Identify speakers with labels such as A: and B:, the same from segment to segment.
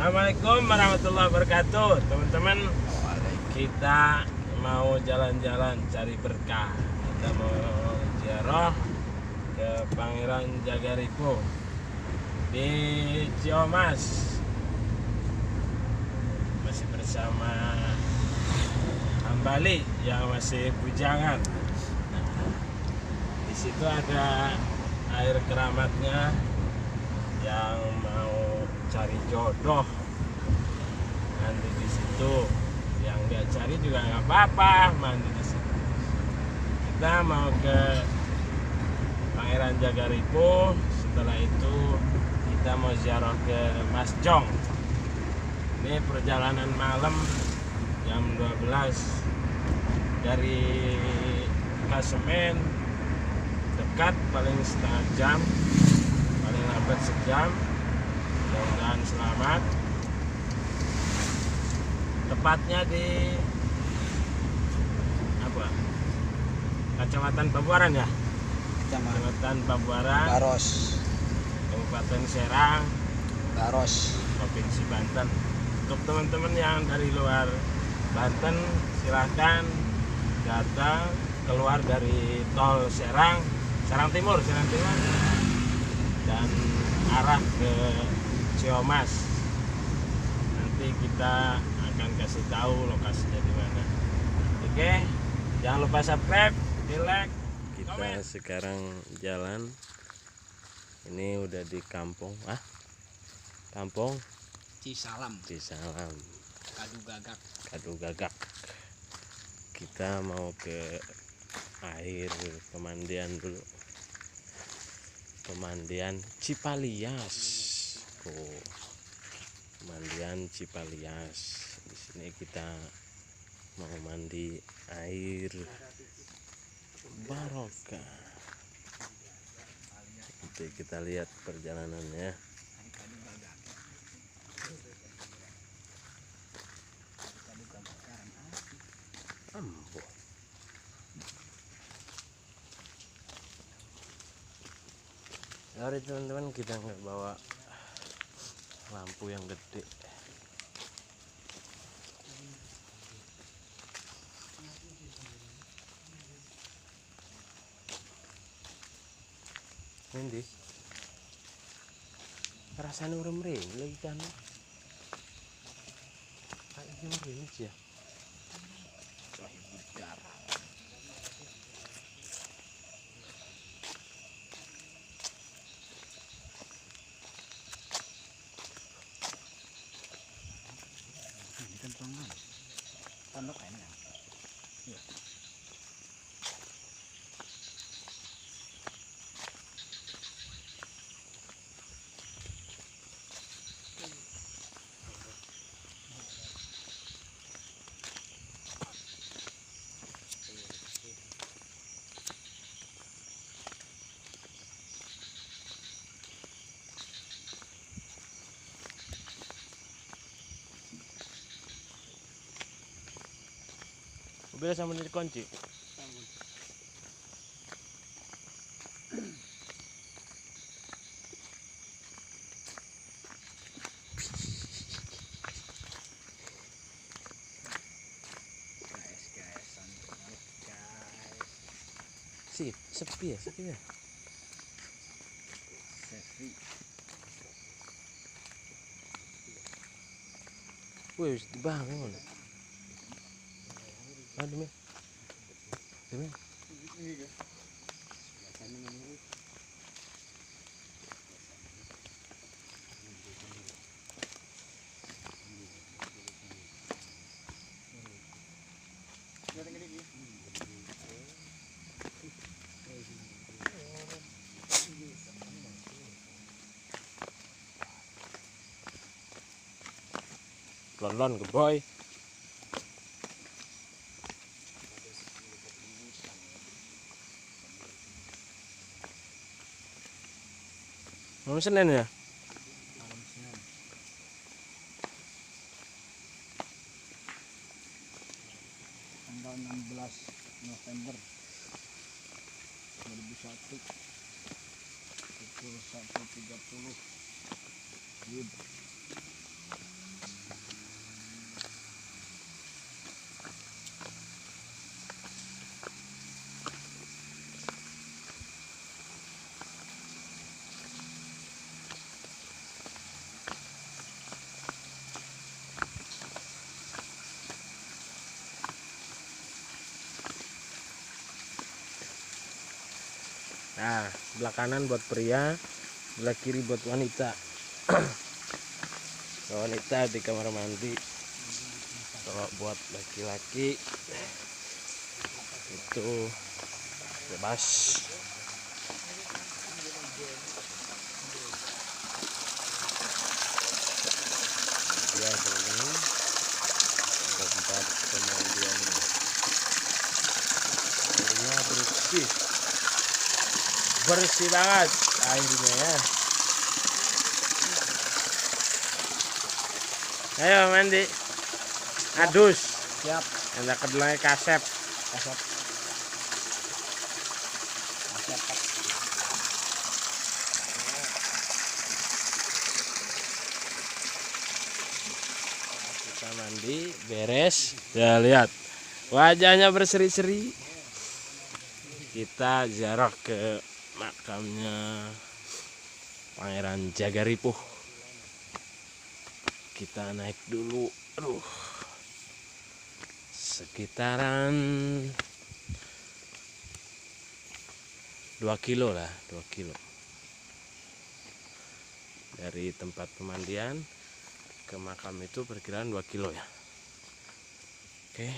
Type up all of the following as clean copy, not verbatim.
A: Assalamualaikum warahmatullahi wabarakatuh, teman-teman. Kita mau jalan-jalan cari berkah. Kita mau ziarah ke Pangeran Jagaripun di Ciamas. Masih bersama Hambali yang masih bujangan. Di situ ada air keramatnya yang mau cari jodoh mandi di situ, yang nggak cari juga nggak apa-apa mandi di situ. Kita mau ke Pangeran Jagaripun, setelah itu kita mau ziarah ke Mas Jong. Ini perjalanan malam jam 12 dari Kasemen, dekat, paling setengah jam, paling lambat sejam. Mudah-mudahan selamat. Tepatnya di apa? Kecamatan Pabuaran ya? Kecamatan Pabuaran,
B: Baros,
A: Kabupaten Serang,
B: Baros.
A: Provinsi Banten. Untuk teman-teman yang dari luar Banten, silahkan datang keluar dari tol Serang Timur, dan arah ke Ciamas. Nanti kita akan kasih tahu lokasinya di mana. Oke, jangan lupa subscribe, di like. Kita sekarang jalan. Ini udah di kampung
B: Cisalam,
A: Kadu Gagak. Kita mau ke air pemandian dulu. Pemandian Cipalias. Pemandian Cipalias. Di sini kita mau mandi air barokah. Nanti kita lihat perjalanannya. Ambo. Sorry teman-teman, kita nggak bawa lampu yang gede. Ini rasanya urem lagi kan? Kayak gimana sih ya?
B: ini kan pondok ini kan. Iya.
A: Mobilnya sama dikunci. Sepi ya.
B: Sepi.
A: Wih, dibangun. Demi. Lon ke boy. Mau Senin ya?
B: Tanggal 16 November 2001 pukul 1.30 WIB.
A: Nah, sebelah kanan buat pria, sebelah kiri buat wanita. Wanita di kamar mandi. Kalau buat laki-laki itu bebas. Ya, ini ada tempat pemandian. Airnya bersih banget airnya ya. Ayo mandi, adus.
B: Siap.
A: Ada kedelai kasep.
B: Kasep. Kasep.
A: Kita mandi beres. Ya lihat, wajahnya berseri-seri. Kita ziarah ke makamnya Pangeran Jagaripuh. Kita naik dulu. Aduh, sekitaran 2 kilo lah, 2 kilo dari tempat pemandian ke makam itu, perkiraan 2 kilo ya. Oke,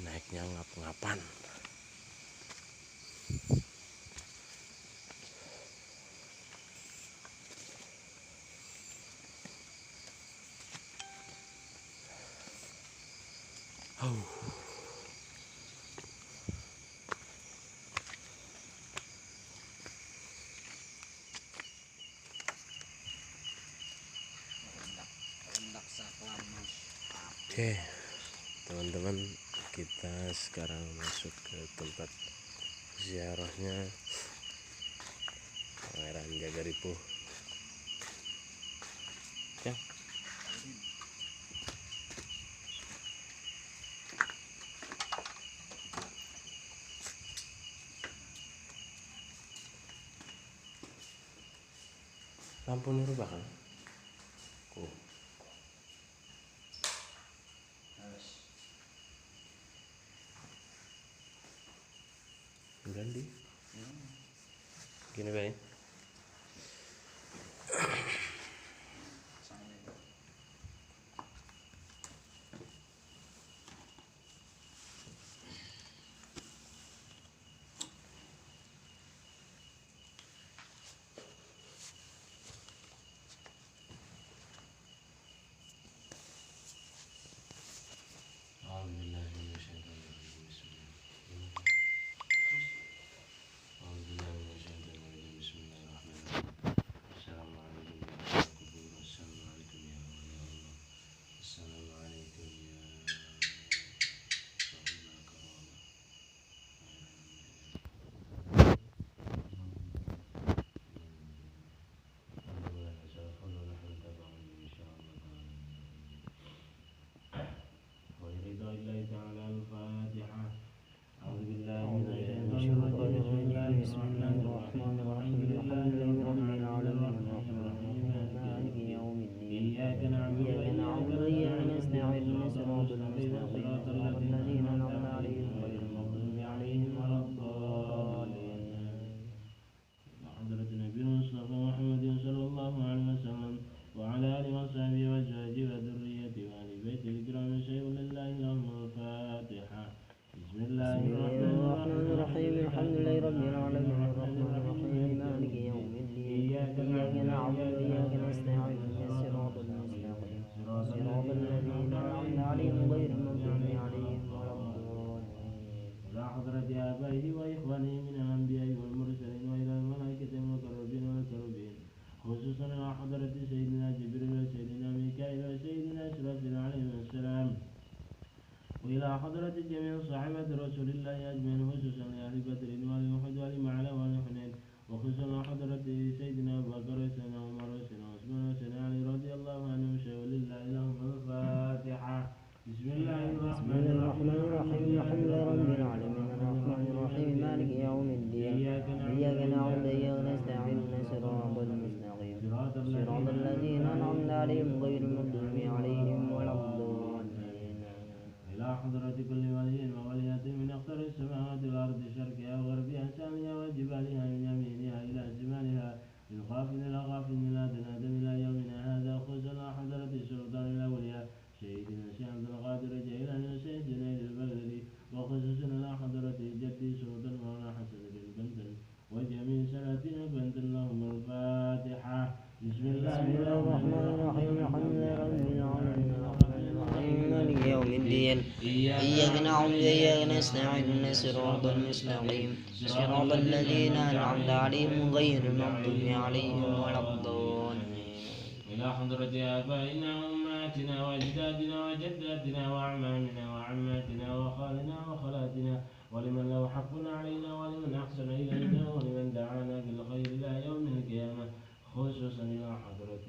A: naiknya ngap-ngapan. Oke, teman-teman, kita sekarang masuk ke tempat ziarahnya Pangeran Jagaripuh. Ya. Lampu nurubah kan? Ganti. Gini baik. وإلى حضرة جميع صحابة رسول الله أجمعين، خصوصا لأهل بدر وأهل أحد وأهل معلى وأهل حنين، وخصوصا حضرة سيدنا أبو بكر وسيدنا عمر وسيدنا عثمان وسيدنا علي رضي الله عنهم ولله لهم الفاتحة. بسم الله الرحمن الرحيم
B: الحمد لله رب العالمين الرحمن الرحيم مالك يوم الدين إياك نعبد وإياك نستعين صراط المستقيم صراط الذين أنعمت عليهم غير المغضوب عليهم ولا الضالين.
A: إلى حضرة كل ولي وولية من أقطار السماوات والأرض شرقها وغربها شامها وجبالها من يمينها إلى شمالها من خاف إلى خاف إلى تنادم إلى يومنا هذا خصوصا حضرة السلطان الأولياء سيدنا الشيخ عبد القادر الجيلاني وسيد جنيد البغدادي وخصوصا إلى حضرة جدي سلطان مولانا حسن بن بنتن وجميع سلاطين بنتن لهم الفاتحة. بسم الله الرحمن الرحيم الحمد لله رب العالمين الرحمن الرحيم
B: مالك يوم الدين إياك نعبد وإياك نستعين صراط المستقيم صراط الذين أنعمت عليهم غير المغضوب عليهم ولا الضالين.
A: إلى حضرة آبائنا وأمهاتنا وأجدادنا وجداتنا وأعمامنا وعماتنا وخالنا وخالاتنا ولمن له حق علينا ولمن أحسن إلينا ولمن دعانا بالخير إلى يوم القيامة خصوصا إلى حضرة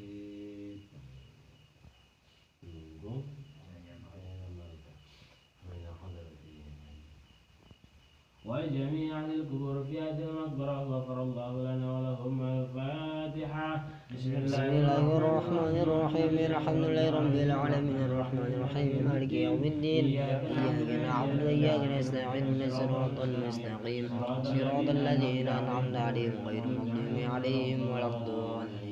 A: وجميع أهل القبور في هذه المقبرة غفر الله لنا ولهم الفاتحة. بسم
B: الله الرحمن الرحيم الحمد لله رب العالمين الرحمن الرحيم مالك يوم الدين إياك نعبد وإياك نستعين صراط المستقيم صراط الذين أنعمت عليهم غير المغضوب عليهم ولا الضالين.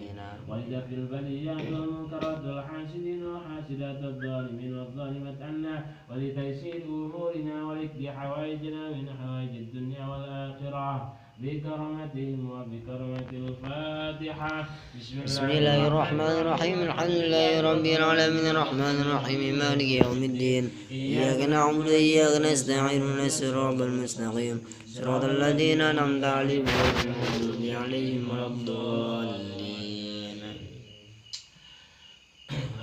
A: ولدفع البليات والمنكرات والحاسدين والحاسدات والظالمين والظالمة عنا ولتيسير أمورنا ولقضاء حوائجنا من حوائج الدنيا والآخرة بكرمتهم وبكرمة الفاتحة.
B: بسم الله الرحمن الرحيم الحمد لله رب العالمين الرحمن الرحيم مالك يوم الدين إياك نعبد وإياك نستعين صراط المستقيم صراط الذين أنعمت عليهم غير المغضوب عليهم ولا الضالين.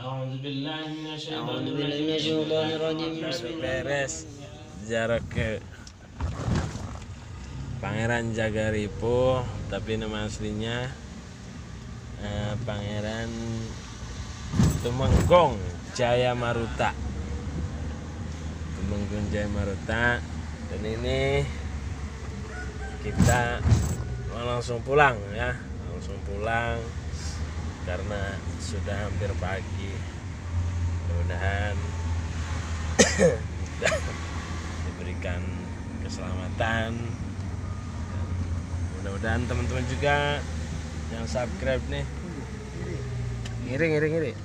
A: أعوذ بالله من الشيطان
B: الرجيم. بسم الله.
A: Beres jarak ke Pangeran Jagaripo, tapi nama aslinya Pangeran Tumenggung Jaya Maruta. Tumenggung Jaya Maruta. Dan ini kita mau langsung pulang ya, langsung pulang karena sudah hampir pagi. Mudah-mudahan diberikan keselamatan. Mudah-mudahan teman-teman juga yang subscribe nih ngiri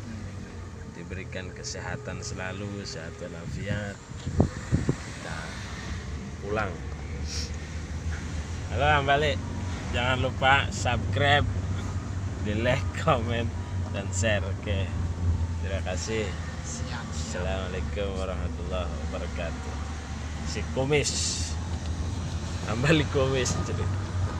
A: diberikan kesehatan selalu, sehat walafiat. Kita pulang. Halo balik. Jangan lupa subscribe, di like, komen, dan share. Oke. Terima kasih. Assalamualaikum warahmatullahi wabarakatuh. Si kumis. Ambali kumis.